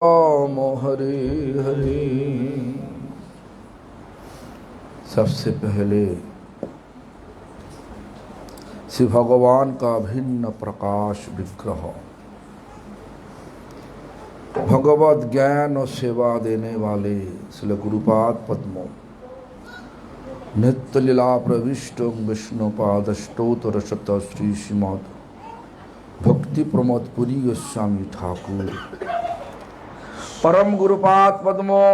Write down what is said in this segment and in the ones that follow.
राम हरे हरे। सबसे पहले श्री भगवान का भिन्न प्रकाश विग्रह भगवत ज्ञान और सेवा देने वाले श्री गुरुपाद पद्मों नित्य लीला प्रविष्ट विष्णुपाद स्तोत्र शत श्री श्रीमद भक्ति प्रमोद पुरी गोस्वामी ठाकुर परम गुरुपाद पद्मों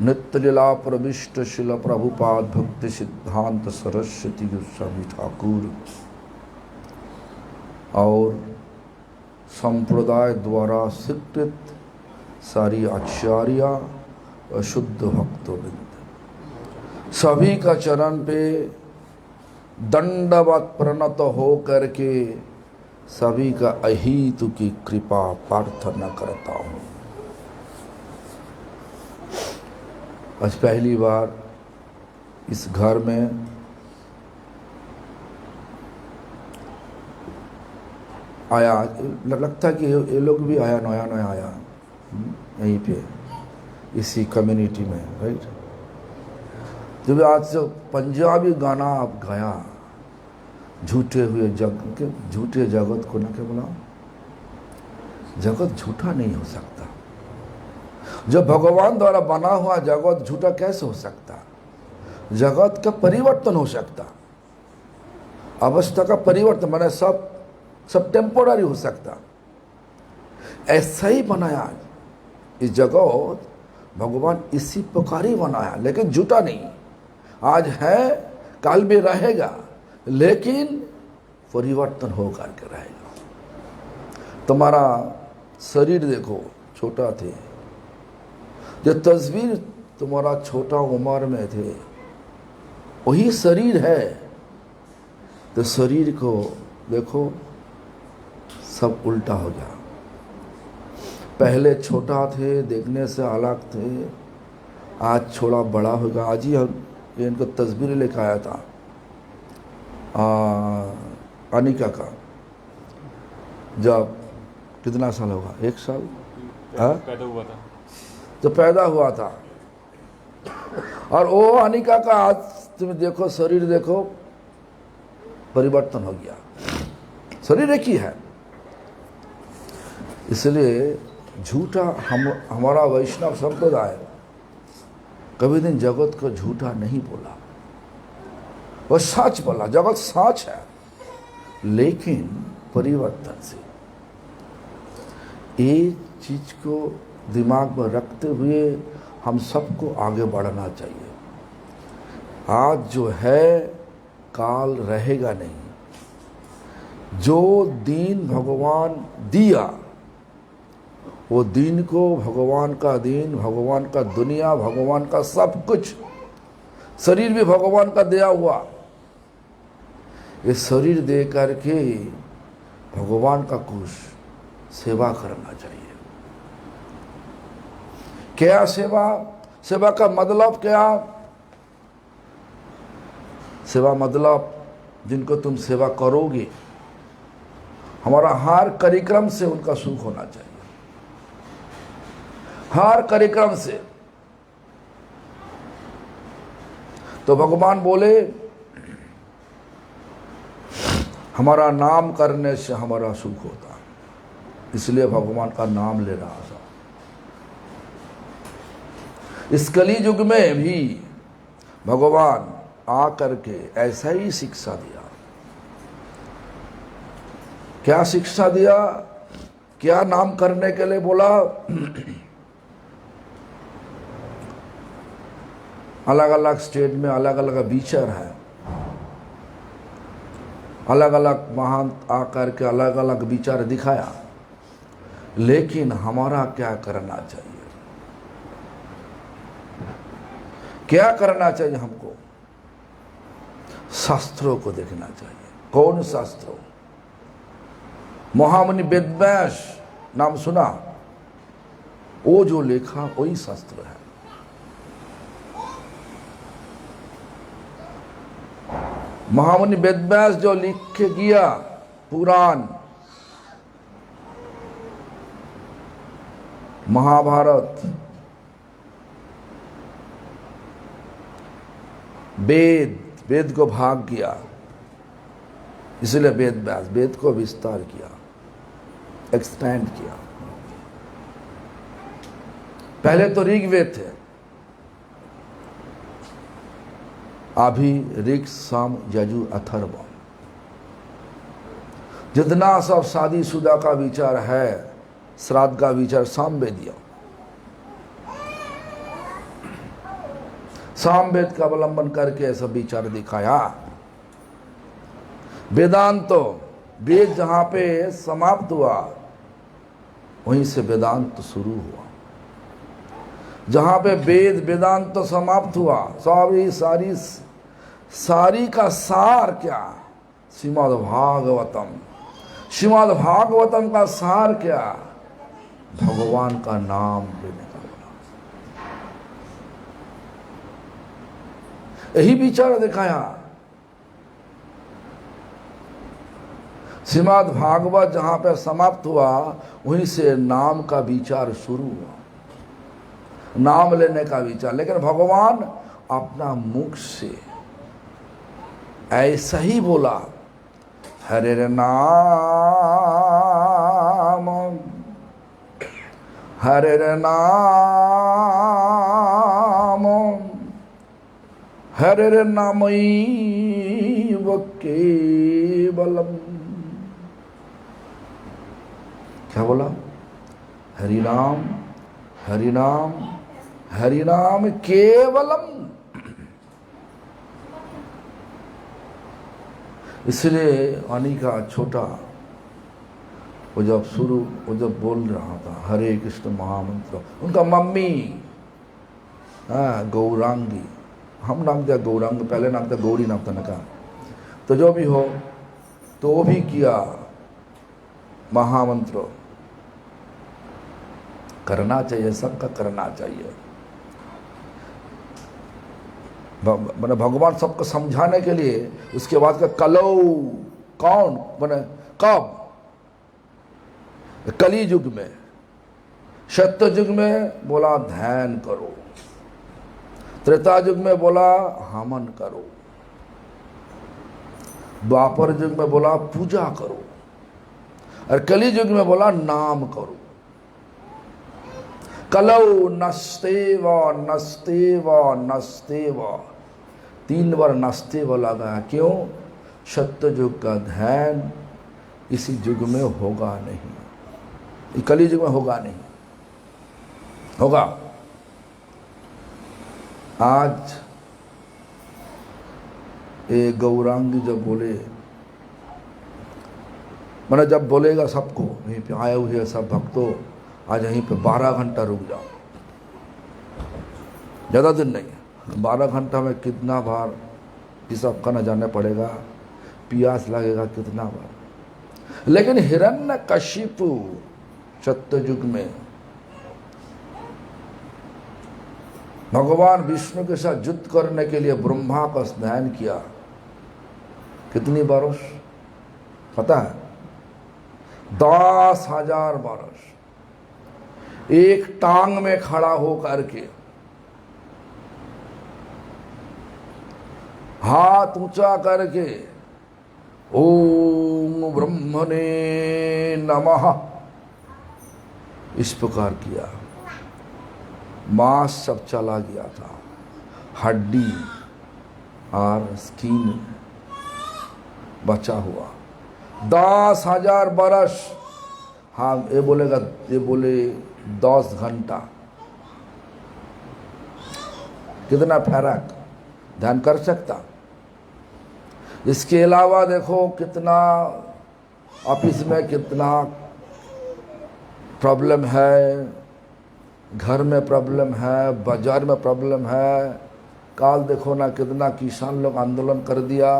नित्य लीला प्रविष्ट शिल प्रभुपाद भक्ति सिद्धांत सरस्वती गोस्वामी ठाकुर और संप्रदाय द्वारा स्वीकृत सारी आचार्य और शुद्ध भक्तों सभी का चरण पे दंडवत प्रणत हो करके सभी का अहितु की कृपा प्रार्थना करता हूँ। आज पहली बार इस घर में आया, लगता है कि ये लोग भी आया, नया नया आया यहीं पे इसी कम्युनिटी में, राइट। जब आज जो पंजाबी गाना आप गाया, झूठे हुए झूठे जगत को ना क्या बोला, जगत झूठा नहीं हो सकता। जब भगवान द्वारा बना हुआ जगत झूठा कैसे हो सकता? जगत का परिवर्तन हो सकता, अवस्था का परिवर्तन, माने सब टेम्पोररी हो सकता। ऐसा ही बनाया इस जगत भगवान, इसी प्रकार ही बनाया, लेकिन झूठा नहीं। आज है, कल भी रहेगा, लेकिन परिवर्तन होकर के रहेगा। तुम्हारा शरीर देखो, छोटा थे, जो तस्वीर तुम्हारा छोटा उम्र में थे वही शरीर है। तो शरीर को देखो, सब उल्टा हो गया। पहले छोटा थे, देखने से अलग थे, आज थोड़ा बड़ा होगा। आज ही इनको तस्वीर लेकर आया था अनिका का, जब कितना साल होगा, 1 साल पैदा हुआ था, तो पैदा हुआ था। और वो अनिका का आज तुम देखो, शरीर देखो, परिवर्तन हो गया। शरीर एक ही है। इसलिए झूठा हमारा वैष्णव संप्रदाय कभी दिन जगत को झूठा नहीं बोला, वो सच बोला। जगत सच है, लेकिन परिवर्तन से। एक चीज को दिमाग में रखते हुए हम सबको आगे बढ़ना चाहिए। आज जो है, काल रहेगा नहीं। जो दिन भगवान दिया, वो दिन को भगवान का दिन, भगवान का दुनिया, भगवान का सब कुछ, शरीर भी भगवान का दिया हुआ। ये शरीर दे करके भगवान का कुछ सेवा करना चाहिए। क्या सेवा? सेवा का मतलब क्या? सेवा मतलब जिनको तुम सेवा करोगे, हमारा हर कार्यक्रम से उनका सुख होना चाहिए, हर कार्यक्रम से। तो भगवान बोले, हमारा नाम करने से हमारा सुख होता, इसलिए भगवान का नाम ले रहा था। इस कली युग में भी भगवान आकर के ऐसा ही शिक्षा दिया। क्या शिक्षा दिया? क्या नाम करने के लिए बोला? अलग अलग स्टेट में अलग अलग विचार है, अलग अलग महान आकर के अलग अलग विचार दिखाया, लेकिन हमारा क्या करना चाहिए? क्या करना चाहिए हमको? शास्त्रों को देखना चाहिए। कौन शास्त्रों? महामुनि वेदव्यास नाम सुना? वो जो लिखा वही शास्त्र है। महामुनि वेदव्यास जो लिख के गया पुराण, महाभारत, वेद को भाग किया, इसलिए वेद व्यास, वेद को विस्तार किया, एक्सपेंड किया। पहले तो ऋग्वेद थे, अभी ऋग साम यजु अथर्व। जितना सब शादीशुदा का विचार है, श्राद्ध का विचार सामवेदीय, सामवेद का अवलंबन करके ऐसा विचार दिखाया। वेदांत तो वेद जहां पे समाप्त हुआ वहीं से वेदांत शुरू हुआ। जहां पे वेद वेदांत तो समाप्त हुआ, सारी का सार क्या? श्रीमद् भागवतम। श्रीमद् भागवतम का सार क्या? भगवान का नाम लेने का बोला। यही विचार दिखाया। श्रीमद् भागवत जहां पे समाप्त हुआ वहीं से नाम का विचार शुरू हुआ, नाम लेने का विचार। लेकिन भगवान अपना मुख से ऐसा ही बोला, हरे नाम हरे नाम हरे नामैव केवलम। क्या बोला? हरि नाम हरि नाम हरि नाम केवलम। इसलिए अनी का छोटा वो जब बोल रहा था हरे कृष्ण महामंत्र, उनका मम्मी गौरांगी, हम नाम दिया गौरांग, पहले नाम था गौरी, नाम था नका। तो जो भी हो, तो वो भी किया महामंत्र। करना चाहिए, सबका करना चाहिए। मैंने भगवान सबको समझाने के लिए उसके बाद का कलौ कौन मैंने कब? कली युग में, सत्य युग में बोला ध्यान करो, त्रेता युग में बोला हवन करो, द्वापर युग में बोला पूजा करो, और कली युग में बोला नाम करो। कलौ नस्तेव नस्तेव नस्तेव, 3 बार नस्तेव लगा। क्यों? सत्य युग का ध्यान इसी युग में होगा नहीं, कली युग में होगा नहीं, होगा। आज ये गौरांगी जब बोले, मैंने जब बोलेगा सबको, यहीं पे आए हुए सब भक्तों, आज यहीं पे 12 घंटा रुक जाओ, ज़्यादा दिन नहीं, 12 घंटा में कितना बार इस सबका न जाने पड़ेगा, प्यास लगेगा कितना बार। लेकिन हिरण्यकशिपु सत्ययुग में भगवान विष्णु के साथ युद्ध करने के लिए ब्रह्मा का स्नान किया। कितनी बरस पता है? 10,000 बरस एक टांग में खड़ा हो करके, हाथ ऊंचा करके ओम ब्रह्मणे नमः इस प्रकार किया। मांस सब चला गया था, हड्डी और स्किन बचा हुआ। 10,000 बरस। हाँ, ये बोलेगा, ये बोले 10 घंटा, कितना फर्क ध्यान कर सकता। इसके अलावा देखो कितना ऑफिस में कितना प्रॉब्लम है, घर में प्रॉब्लम है, बाजार में प्रॉब्लम है। काल देखो ना कितना किसान लोग आंदोलन कर दिया,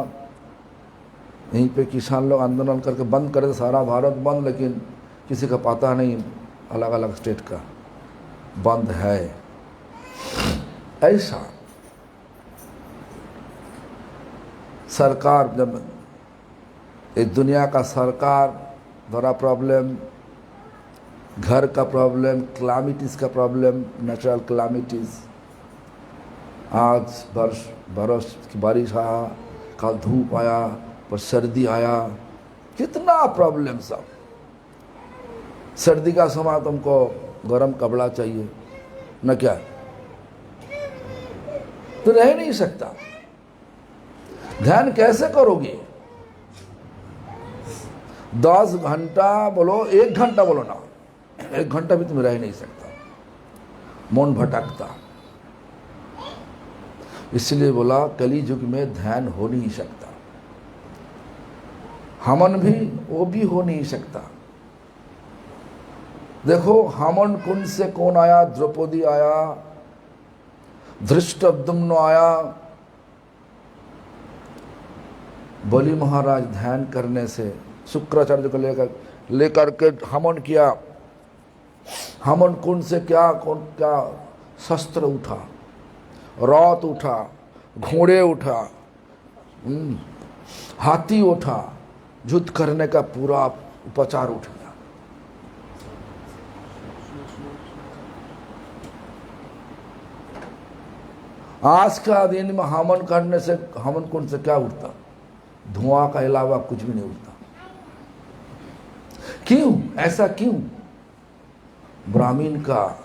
यहीं पे किसान लोग आंदोलन करके बंद कर दे, सारा भारत बंद, लेकिन किसी का पता नहीं अलग अलग स्टेट का बंद है। ऐसा सरकार, जब इस दुनिया का सरकार द्वारा प्रॉब्लम, घर का प्रॉब्लम, क्लामिटीज का प्रॉब्लम, नेचुरल क्लामिटीज, आज बरस की बारिश आया, कल धूप आया, पर सर्दी आया, कितना प्रॉब्लम सब। सर्दी का समय तुमको गर्म कपड़ा चाहिए न, क्या तो रह नहीं सकता। ध्यान कैसे करोगे? 10 घंटा बोलो, 1 घंटा बोलो ना, 1 घंटा भी तुम रह नहीं सकता, मन भटकता। इसलिए बोला कली युग में ध्यान हो नहीं सकता। हमन भी, वो भी हो नहीं सकता। देखो, हमन कुंड से कौन आया? द्रौपदी आया, धृष्टद्युम्न आया। बलि महाराज ध्यान करने से शुक्राचार्य को लेकर के हमन किया। हमन कुंड से क्या शस्त्र उठा, रथ उठा, घोड़े उठा, हाथी उठा, युद्ध करने का पूरा उपचार उठ गया। आज का दिन में हमन करने से, हमन कुंड से क्या उठता? धुआं का अलावा कुछ भी नहीं उठता। क्यों? ऐसा क्यों? ब्राह्मण का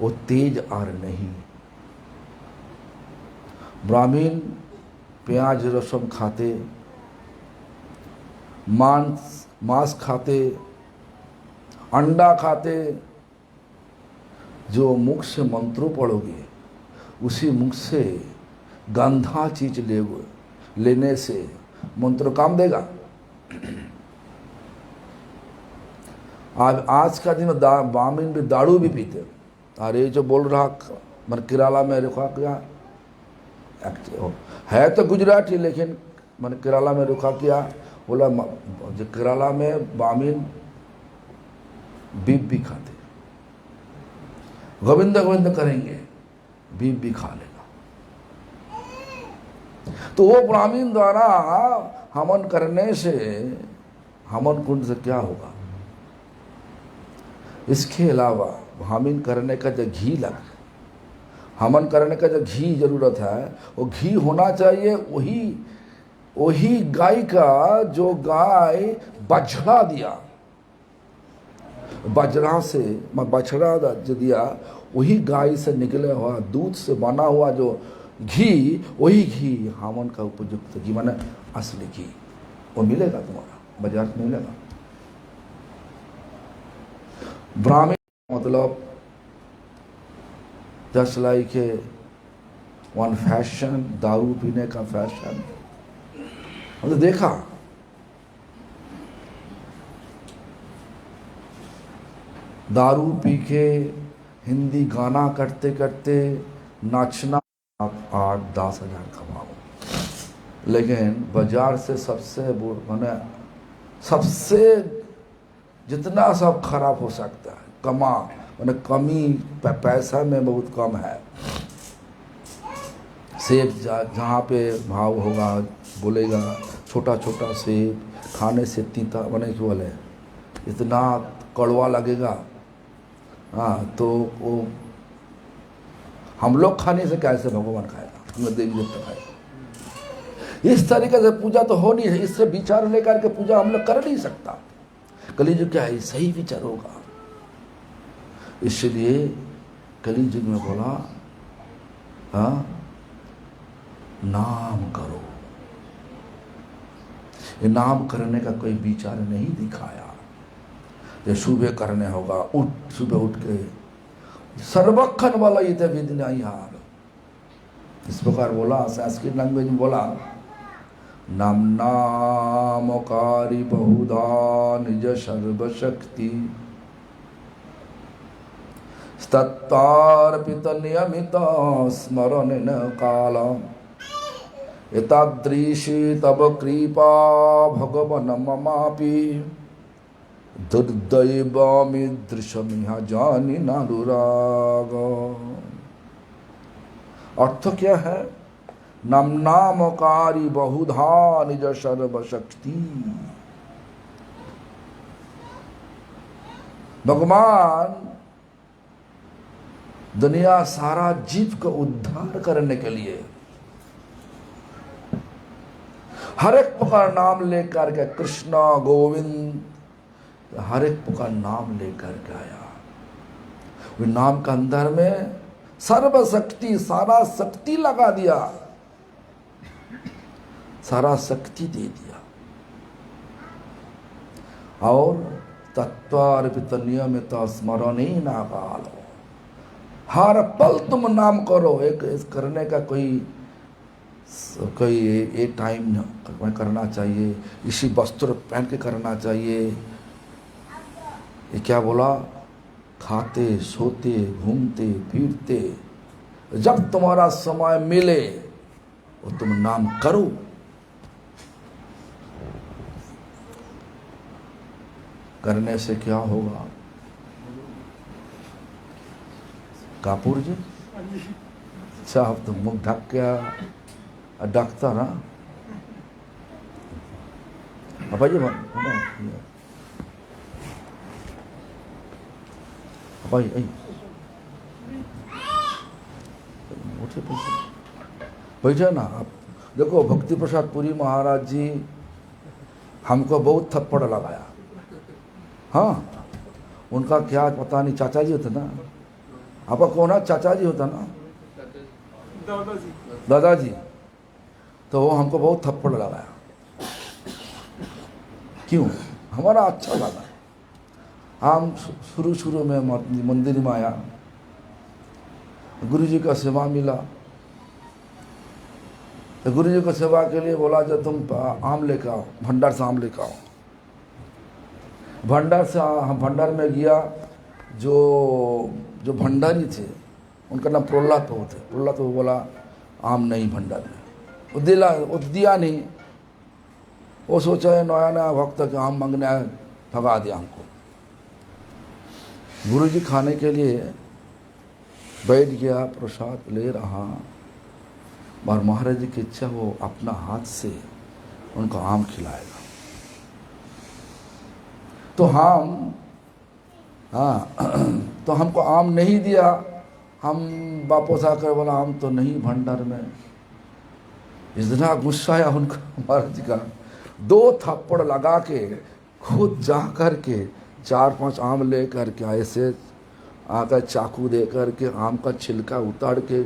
वो तेज आर नहीं। ब्राह्मण प्याज रसम खाते, मांस खाते, अंडा खाते। जो मुख से मंत्रों पढ़ोगे, उसी मुख से गंधा चीज लेने से मंत्र काम देगा। आज का दिन में ब्राह्मण भी दारू भी पीते। अरे जो बोल रहा मन केरला में रुका क्या, है तो गुजराती, लेकिन मन केरला में रुका किया, बोला जो केरला में ब्राह्मण बीफ भी खाते, गोविंद गोविंद करेंगे, बीफ भी खा लेगा। तो वो ब्राह्मण द्वारा हवन करने से हवन कुंड से क्या होगा? इसके अलावा हवन करने का जो घी हवन करने का जो घी जरूरत है, वो घी होना चाहिए वही गाय का जो गाय बछड़ा दिया, बजरा से बछड़ा जो दिया, वही गाय से निकले हुआ दूध से बना हुआ जो घी, वही घी हवन का उपयुक्त घी, माने असली घी, वो मिलेगा तुम्हारा, बाजार में मिलेगा। ब्राह्मण मतलब just like a one fashion, दारू पीने का फैशन। मतलब देखा, दारू पी के हिंदी गाना करते करते नाचना, आप 8-10 हज़ार कमाओ, लेकिन बाजार से सबसे जितना सब खराब हो सकता है, मैंने कमी पैसा में बहुत कम है। सेब जहाँ पे भाव होगा बोलेगा, छोटा छोटा सेब खाने से तीता बने क्यों बोले, इतना कड़वा लगेगा। हाँ, तो वो हम लोग खाने से कैसे भगवान खाएगा, हम लोग देवी देवता खाएगा। इस तरीके से पूजा तो हो नहीं है, इससे विचार लेकर के पूजा हम लोग कर नहीं सकता। कलियुग क्या है, सही विचार होगा। इसलिए कलियुग में बोला, हाँ, नाम करो। ये नाम करने का कोई विचार नहीं दिखाया। ये सुबह करने होगा, सुबह उठ के सर्वक्षण वाला ये थे विधि हार, इस प्रकार बोला। संस्कृत लैंग्वेज में बोला, नाम नामकारी बहुधा निज सर्वशक्ति तत्तार्पित नियमित स्मरण काल एतादृशी तब कृपा भगवन ममापि दुर्दैवमिदृशमिह जानि नानुराग। अर्थ क्या है? नामकारी बहुधा निज सर्वशक्ति। भगवान दुनिया सारा जीव को उद्धार करने के लिए हर एक प्रकार नाम लेकर के, कृष्ण गोविंद हर एक प्रकार नाम लेकर के आया। वो नाम का अंदर में सर्वशक्ति, सारा शक्ति लगा दिया, सारा शक्ति दे दिया। और तत्वार्पित नियमित स्मरण ही ना कालो, हर पल तुम नाम करो। एक करने का कोई एक टाइम में करना चाहिए, इसी वस्त्र पहन के करना चाहिए। ये क्या बोला? खाते सोते घूमते फिरते जब तुम्हारा समय मिले वो तुम नाम करो। करने से क्या होगा? कापूर जी, अच्छा अब तो मुख ढक के डॉक्टर ना भाई भाई बैठे ना आप। देखो भक्ति प्रसाद पुरी महाराज जी हमको बहुत थप्पड़ लगाया। हाँ, उनका क्या पता नहीं, चाचा जी होते ना, आपका कौन है? चाचा जी होता ना, दादाजी। तो वो हमको बहुत थप्पड़ लगाया। क्यों? हमारा अच्छा लगा। हम शुरू में मंदिर में आया, गुरु जी का सेवा मिला, तो गुरु जी को सेवा के लिए बोला जब तुम आम लेकर आओ, भंडार से आम लेकर आओ। भंडार से हम भंडार में गया। जो भंडारी थे उनका नाम प्रहलाद प्रभु थे। प्रहलाद प्रभु बोला आम नहीं भंडार में, वो दिया नहीं। वो सोचा है नया नया भक्त के आम मांगने आए, भगा दिया हमको। गुरु जी खाने के लिए बैठ गया, प्रसाद ले रहा, और महाराज जी की इच्छा वो अपना हाथ से उनको आम खिलाएगा। तो तो हमको आम नहीं दिया। हम वापस आकर बोला आम तो नहीं भंडार में। इतना गुस्सा आया उनका महाराज जी का, 2 थप्पड़ लगा के खुद जा कर के 4-5 आम ले करके ऐसे आकर चाकू दे करके आम का छिलका उतार के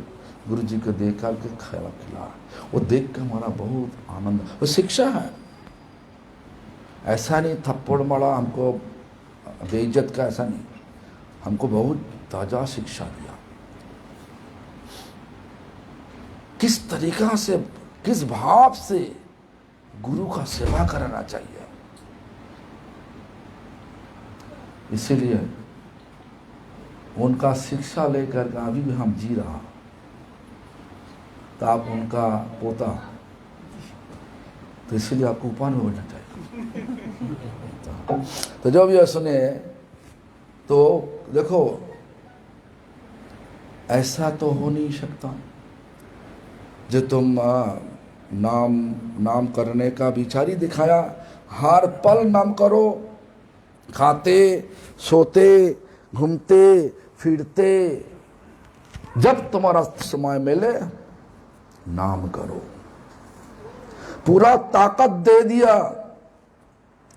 गुरु जी को दे करके खिला। वो देख के हमारा बहुत आनंद। वो शिक्षा है, ऐसा नहीं थप्पड़ मारा हमको बेइज्जत का, ऐसा नहीं। हमको बहुत ताज़ा शिक्षा दिया, किस तरीका से, किस भाव से गुरु का सेवा करना चाहिए। इसीलिए उनका शिक्षा लेकर अभी भी हम जी रहा। तो आप उनका पोता, तो इसलिए आपको उपान में बैठना चाहिए। तो जब यह सुने तो देखो ऐसा तो हो नहीं सकता जो तुम नाम करने का विचार ही दिखाया। हर पल नाम करो, खाते सोते घूमते फिरते जब तुम्हारा समय मिले नाम करो। पूरा ताकत दे दिया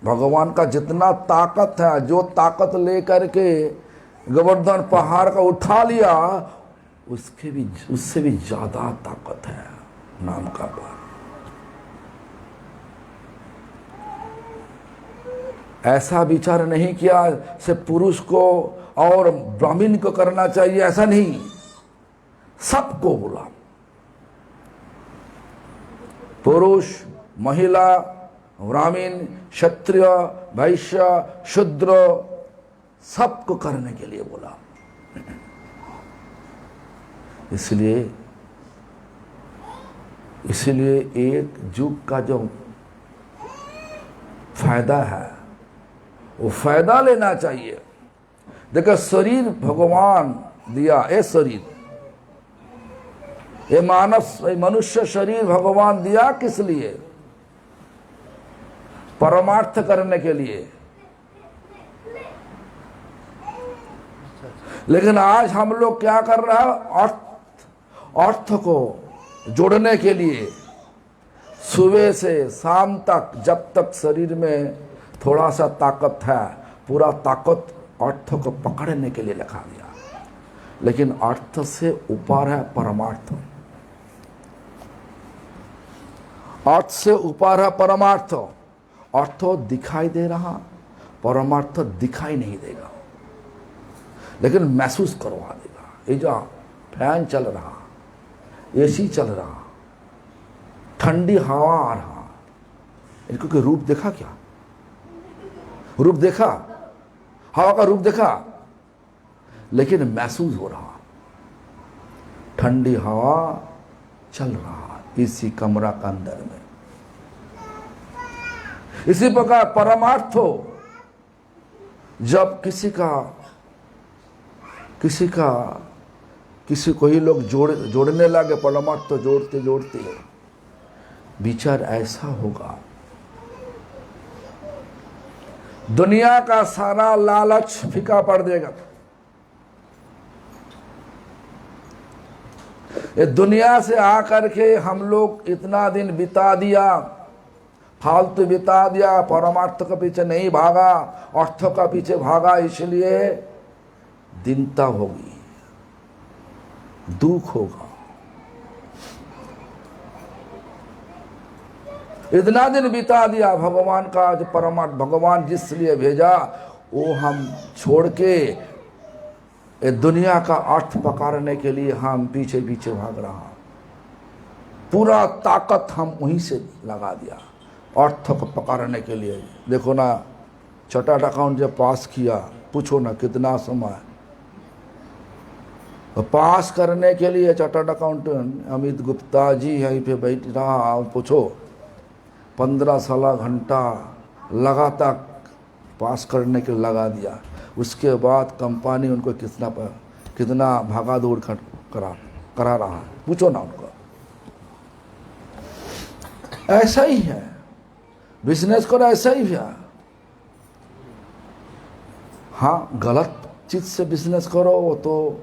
भगवान का, जितना ताकत है, जो ताकत लेकर के गोवर्धन पहाड़ का उठा लिया, उससे भी ज्यादा ताकत है नाम का बल। ऐसा विचार नहीं किया सिर्फ पुरुष को और ब्राह्मण को करना चाहिए, ऐसा नहीं, सबको बोला। पुरुष, महिला, ब्राह्मण, क्षत्रिय, वैश्य, शूद्र, सबको करने के लिए बोला। इसलिए एक युग का जो फायदा है वो फायदा लेना चाहिए। देखो शरीर भगवान दिया, ये शरीर, ये मनुष्य शरीर भगवान दिया किस लिए? परमार्थ करने के लिए। लेकिन आज हम लोग क्या कर रहा है, अर्थ को जोड़ने के लिए सुबह से शाम तक, जब तक शरीर में थोड़ा सा ताकत है, पूरा ताकत अर्थ को पकड़ने के लिए लगा दिया। लेकिन अर्थ से ऊपर है परमार्थ। अर्थ से ऊपर है परमार्थ। अर्थ दिखाई दे रहा, परमार्थ दिखाई नहीं देगा, लेकिन महसूस करवा देगा। ये जो फैन चल रहा, एसी चल रहा, ठंडी हवा आ रहा, इनको कोई रूप देखा क्या? रूप देखा? हवा का रूप देखा? लेकिन महसूस हो रहा, ठंडी हवा चल रहा इसी कमरा के अंदर में। इसी प्रकार परमार्थ हो, जब किसी को ही लोग जोड़ने लगे, परमार्थ तो जोड़ते जोड़ते विचार ऐसा होगा, दुनिया का सारा लालच फीका पड़ देगा। ये दुनिया से आकर के हम लोग इतना दिन बिता दिया, फालतू बिता दिया, परमार्थ के पीछे नहीं भागा, अर्थ का पीछे भागा, इसलिए दीनता होगी, दुख होगा। इतना दिन बिता दिया भगवान का जो परमार्थ, भगवान जिस लिए भेजा वो हम छोड़ के ये दुनिया का अर्थ पकड़ने के लिए हम पीछे पीछे भाग रहा। पूरा ताकत हम वहीं से लगा दिया अर्थ को पकड़ने के लिए। देखो ना, चार्टर्ड अकाउंट जब पास किया, पूछो ना कितना समय पास करने के लिए। चार्टर्ड अकाउंटेंट अमित गुप्ता जी यहीं पे बैठ रहा, पूछो 15-16 घंटा लगातार पास करने के लगा दिया। उसके बाद कंपनी उनको कितना भागा दौड़ करा रहा है, पूछो ना उनको। ऐसा ही है बिजनेस करो, ऐसा ही है। हाँ, गलत चीज से बिजनेस करो तो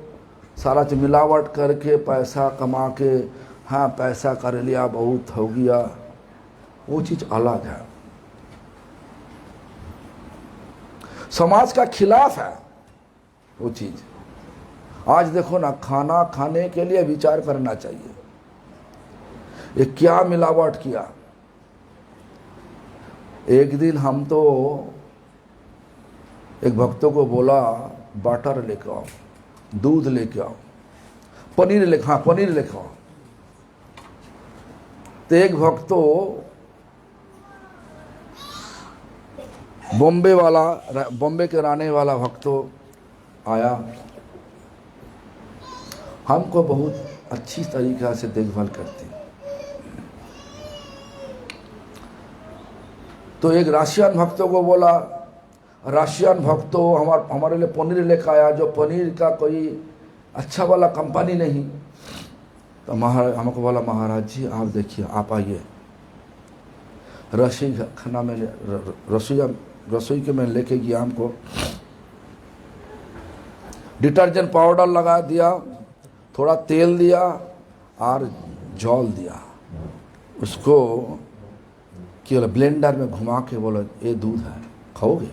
सारा चीज मिलावट करके पैसा कमा के, हाँ पैसा कर लिया, बहुत हो गया, वो चीज अलग है, समाज का खिलाफ है वो चीज। आज देखो ना, खाना खाने के लिए विचार करना चाहिए, ये क्या मिलावट किया। एक दिन हम तो एक भक्तों को बोला बटर लेके आओ, दूध लेके आओ, पनीर लेके, हाँ पनीर लेके आओ। तो एक भक्त तो बॉम्बे के रहने वाला भक्त तो आया, हमको बहुत अच्छी तरीक़ा से देखभाल करती। तो एक रशियन भक्तों को बोला, रशियन भक्तों हमारे लिए पनीर लेकर आया, जो पनीर का कोई अच्छा वाला कंपनी नहीं। तो हमको बोला, महाराज जी आप देखिए, आप आइए, रसोई के मैं लेके गया, हमको डिटर्जेंट पाउडर लगा दिया, थोड़ा तेल दिया और जौल दिया, उसको केवल ब्लेंडर में घुमा के बोला ये दूध है, खाओगे?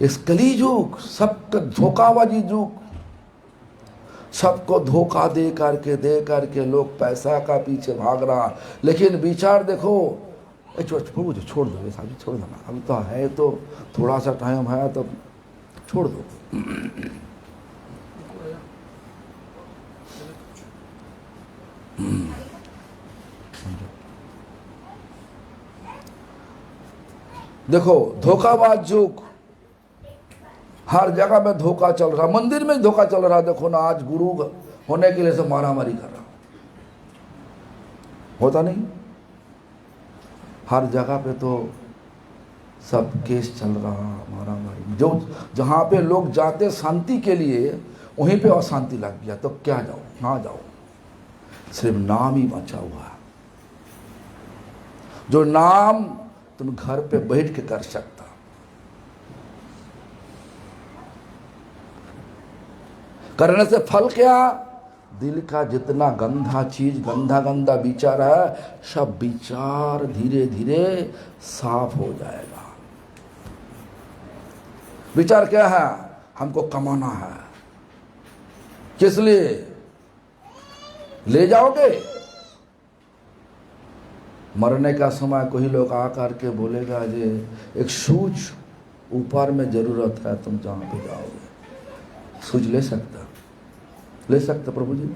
इस कली युग, सबका धोखाबाजी युग, सबको धोखा दे करके लोग पैसा का पीछे भाग रहा। लेकिन विचार देखो, छोड़ दो छोड़ दो ना, अभी तो है, तो थोड़ा सा टाइम है तो छोड़ दो। देखो धोखाबाज युग, हर जगह में धोखा चल रहा, मंदिर में धोखा चल रहा। देखो ना, आज गुरु होने के लिए सब मारामारी कर रहा, होता नहीं? हर जगह पे तो सब केस चल रहा, मारामारी। जो जहाँ पे लोग जाते शांति के लिए, वहीं पे अशांति लग गया, तो क्या जाओ, ना जाओ, सिर्फ नाम ही बचा हुआ है। जो नाम तुम घर पे बैठ के कर सकता। करने से फल क्या? दिल का जितना गंदा चीज, गंदा गंदा विचार है, सब विचार धीरे धीरे साफ हो जाएगा। विचार क्या है? हमको कमाना है। किस लिए ले जाओगे? मरने का समय कोई लोग आकर के बोलेगा जे एक सूच ऊपर में जरूरत है, तुम जहां पे जाओगे सूच ले सकता? ले सकता प्रभु जी?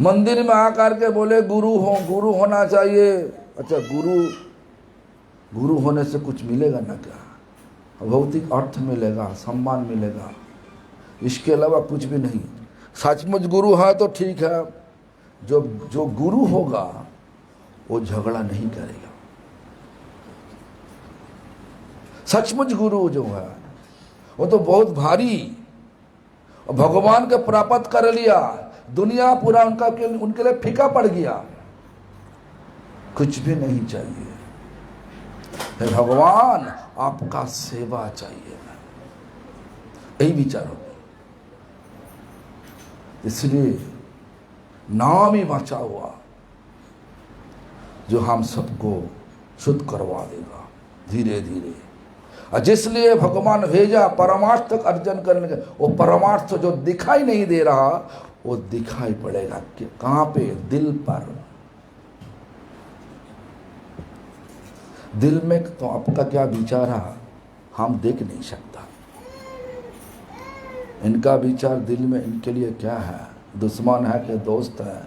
मंदिर में आकर के बोले गुरु हो, गुरु होना चाहिए। अच्छा, गुरु होने से कुछ मिलेगा ना? क्या भौतिक अर्थ मिलेगा, सम्मान मिलेगा, इसके अलावा कुछ भी नहीं। सचमुच गुरु है तो ठीक है, जो गुरु होगा वो झगड़ा नहीं करेगा। सचमुच गुरु जो है वो तो बहुत भारी, और भगवान के प्राप्त कर लिया, दुनिया पूरा उनके लिए फीका पड़ गया, कुछ भी नहीं चाहिए। हे भगवान, आपका सेवा चाहिए, यही विचार हो। इसलिए नाम ही बचा हुआ जो हम सबको शुद्ध करवा देगा धीरे धीरे। और जिसलिए भगवान भेजा परमार्थ तक अर्जन करने के, वो परमार्थ जो दिखाई नहीं दे रहा वो दिखाई पड़ेगा कि कहां पे? दिल पर। दिल में तो आपका क्या विचार है हम देख नहीं सकता। इनका विचार दिल में इनके लिए क्या है, दुश्मन है कि दोस्त है,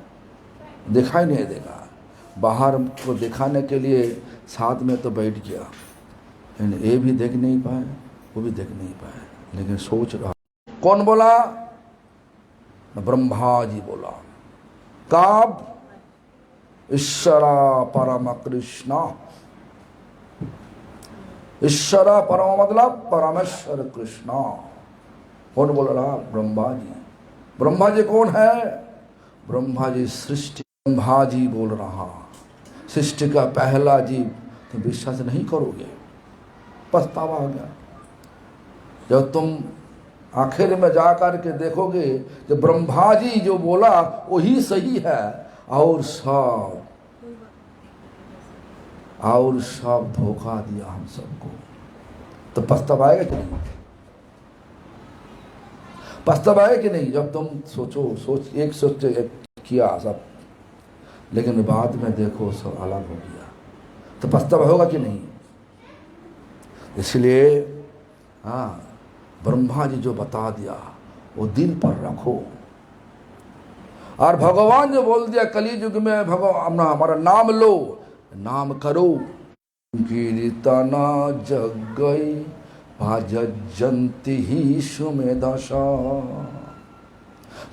दिखाई नहीं देगा। बाहर को दिखाने के लिए साथ में तो बैठ गया, ये भी देख नहीं पाए, वो भी देख नहीं पाए, लेकिन सोच रहा। कौन बोला? ब्रह्मा जी बोला। कब? ईश्वरा परम कृष्णा। ईश्वरा परम मतलब परमेश्वर कृष्णा। कौन बोल रहा? ब्रह्मा जी। ब्रह्मा जी कौन है? ब्रह्मा जी सृष्टि। ब्रह्मा जी बोल रहा, सृष्टि का पहला जीव। तो विश्वास नहीं करोगे, पछतावा आ गया। जब तुम आखिर में जाकर के देखोगे कि ब्रह्मा जी जो बोला वही सही है, और सब धोखा दिया हम सबको, तो पछतावाएगा कि नहीं? पछतावाएगा कि नहीं? जब तुम सोच किया सब, लेकिन बाद में देखो सब अलग हो गया, तो पछतावा होगा कि नहीं? इसलिए हाँ, ब्रह्मा जी जो बता दिया वो दिल पर रखो। और भगवान जो बोल दिया कलयुग में, भगवान हमारा नाम लो, नाम करो। कीर्तना जग गई भजंती ही सुमेधसा।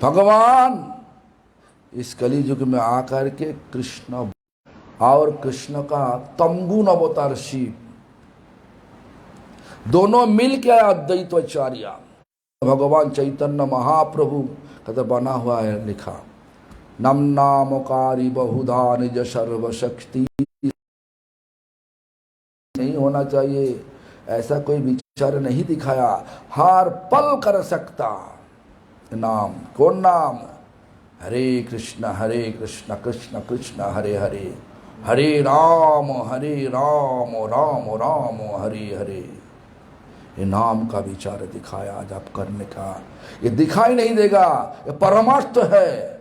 भगवान इस कलयुग में आकर के कृष्ण और कृष्ण का तमगुण अवतार शिव दोनों मिल के अद्वैताचार्य भगवान चैतन्य महाप्रभु का तो बना हुआ है, लिखा नम नामकारी बहुधा निज सर्वशक्ति। नहीं होना चाहिए, ऐसा कोई विचार नहीं दिखाया। हर पल कर सकता नाम। कौन नाम? हरे कृष्ण कृष्ण कृष्ण हरे हरे, हरे राम राम राम हरे हरे। ये नाम का विचार दिखाया जब करने का। ये दिखाई नहीं देगा, ये परमार्थ है,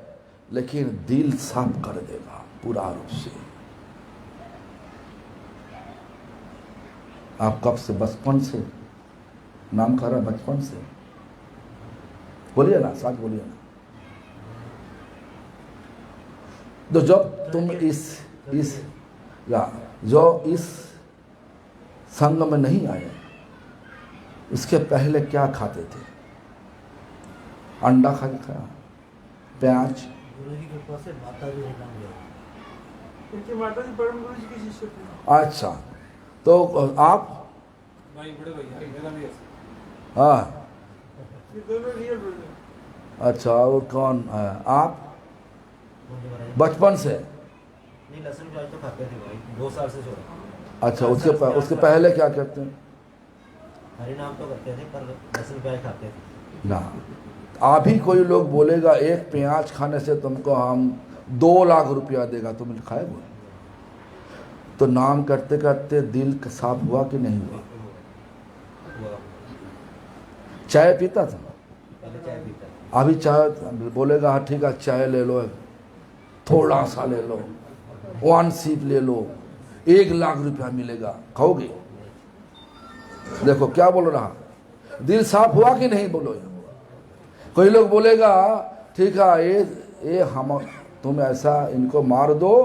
लेकिन दिल साफ कर देगा पूरा रूप से। आप कब से? बचपन से नाम कर रहा, बचपन से। बोलिए ना, साथ बोलिए ना। तो जब तुम इस संग में नहीं आए, इसके पहले क्या खाते थे? अंडा खाते था, प्याज। अच्छा, तो आप? हाँ, अच्छा, और कौन है आप? बचपन से नहीं लहसुन प्याज तो खाते थे भाई, 2 साल से छोड़ा। अच्छा, उसके पहले क्या करते हैं? हरि नाम तो करते थे पर लहसुन प्याज खाते थे। ना, अभी कोई लोग बोलेगा एक प्याज खाने से तुमको हम 2 लाख रुपया देगा, तुम खाएगा? तो नाम करते करते दिल साफ हुआ कि नहीं हुआ? हुआ। चाय पीता था, पहले चाय पीता था। अभी चाय बोलेगा हाँ ठीक है चाय ले लो, थोड़ा सा ले लो, 1 सिप ले लो, 1 लाख रुपया मिलेगा, खाओगे? देखो क्या बोल रहा, दिल साफ हुआ कि नहीं? बोलो। कोई लोग बोलेगा ठीक है ये हम तुम ऐसा इनको मार दो,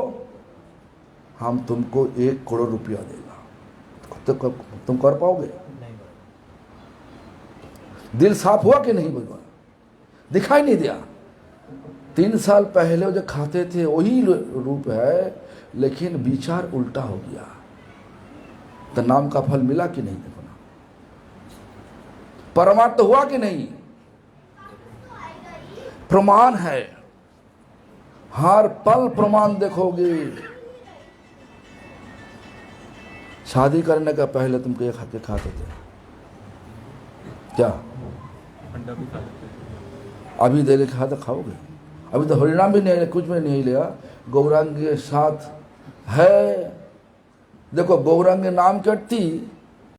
हम तुमको 1 करोड़ रुपया देगा, तो तुम कर पाओगे? नहीं भाई। दिल साफ हुआ कि नहीं? भगवान दिखाई नहीं दिया। 3 साल पहले जो खाते थे वही रूप है, लेकिन विचार उल्टा हो गया, तो नाम का फल मिला कि नहीं? देखो ना, परमार्थ हुआ कि नहीं? प्रमाण है, हर पल प्रमाण देखोगे। शादी करने का पहले तुम क्या खाते थे? क्या अंडा भी खा लेते हैं। अभी दे खाते खाओगे? अभी तो हरिनाम भी नहीं, कुछ भी नहीं लिया, गौरांग के साथ है। देखो गौरांग नाम करती